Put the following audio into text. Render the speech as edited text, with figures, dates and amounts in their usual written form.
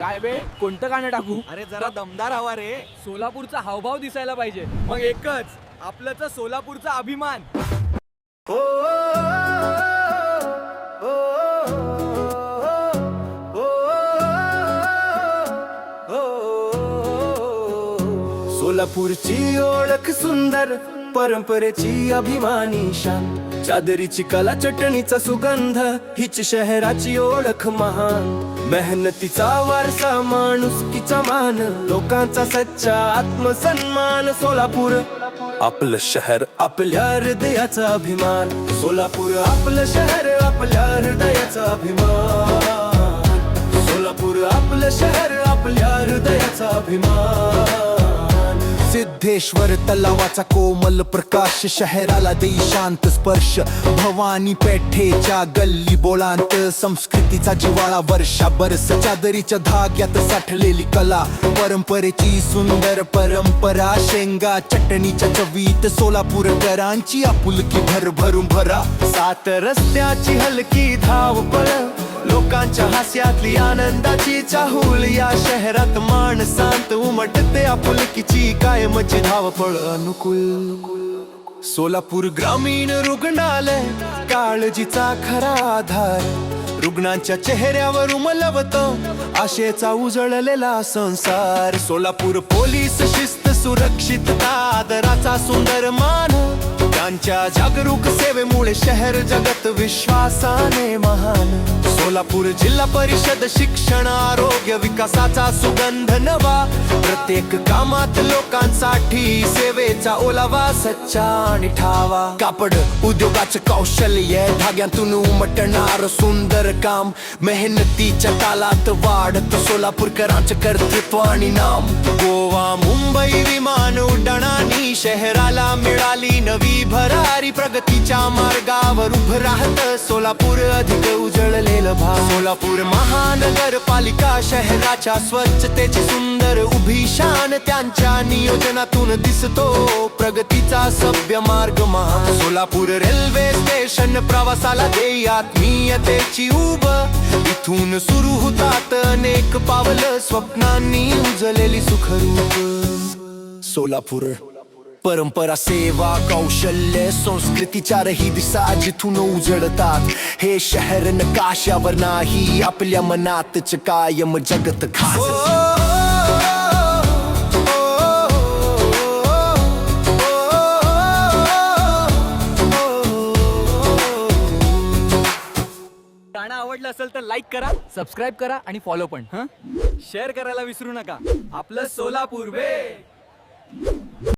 काय बे, कोणतं गाणं टाकू? अरे जरा दमदार हवा रे. सोलापूरचा हावभाव दिसायला पाहिजे. मग एकच आपलंच सोलापूरचा अभिमान. सोलापूरची ओळख सुंदर, परंपरेची अभिमानी शान, चादरीची कला चटणीचा सुगंध, हिच शहराची ओळख महान. मेहनतीचा वारसा, माणुसकीचा मान, लोकांचा सच्चा आत्मसन्मान. सोलापूर आपलं शहर, आपल्या हृदयाचा अभिमान. सोलापूर आपलं शहर, आपल्या हृदयाचा अभिमान. सोलापूर आपलं शहर, आपल्या हृदयाचा अभिमान. सिद्धेश्वर तलावाचा कोमल प्रकाश, शहराला देई शांत स्पर्श. भवानी पेठेच्या गल्ली बोळांत, संस्कृतीचा जिवाळा वर्षाभर. चादरीच्या धाग्यात साठलेली कला, परंपरेची सुंदर परंपरा. शेंगा चटणीच्या चवीत सोलापूरकरांची आपुलकी भरभरून भरा. 7 रस्त्याची हलकी धावपळ, लोकांच्या हास्यातली आनंदाची चाहूल. या शहरात माणसांत उमटते आपुलकीची कायमची धावपळ अनुकूल. सोलापूर ग्रामीण रुग्णालय, काळजीचा खरा आधार. रुग्णांच्या चेहऱ्यावर उमलवतो आशेचा उजळलेला संसार. सोलापूर पोलीस शिस्त, सुरक्षितता, आदराचा सुंदर मान. त्यांच्या जागरूक सेवेमुळे शहर जगत विश्वासाने महान. सोलापूर जिल्हा परिषद, शिक्षण, आरोग्य, विकासाचा सुगंध नवा. प्रत्येक कामात लोकांसाठी सेवेचा ओलावा, सच्चा आणि ठावा. कापड उद्योगाचं कौशल्य, धाग्यातून उमटणार सुंदर काम. मेहनतीच्या तालात वाढत सोलापूरकरांचं कर्तृत्व आणि नाम. गोवा मुंबई विमान उड्डाणांनी शहराला मिळाली नवी भरारी. प्रगतीच्या मार्गावर उभं राहत सोलापूर अधिक उजळलेलं भाग. सोलापूर महानगरपालिका, शहराच्या स्वच्छतेची सुंदर उभी शान. त्यांच्या नियोजनातून दिसतो प्रगतीचा सभ्य मार्ग महान. सोलापूर रेल्वे स्टेशन, प्रवासाला देई आत्मीयतेची उब. इथून सुरू होतात अनेक पावलं, स्वप्नांनी उजळलेली सुखरूप. सोलापूर परंपरा, सेवा, कौशल्य, संस्कृती चारही दिशा जिथून उजळतात. हे शहर नकाशावर नाही, आपल्या मनातच कायम जगत खास. गाणं आवडलं असेल तर लाईक करा, सबस्क्राईब करा आणि फॉलो पण. शेअर करायला विसरू नका. आपलं सोलापूर बे.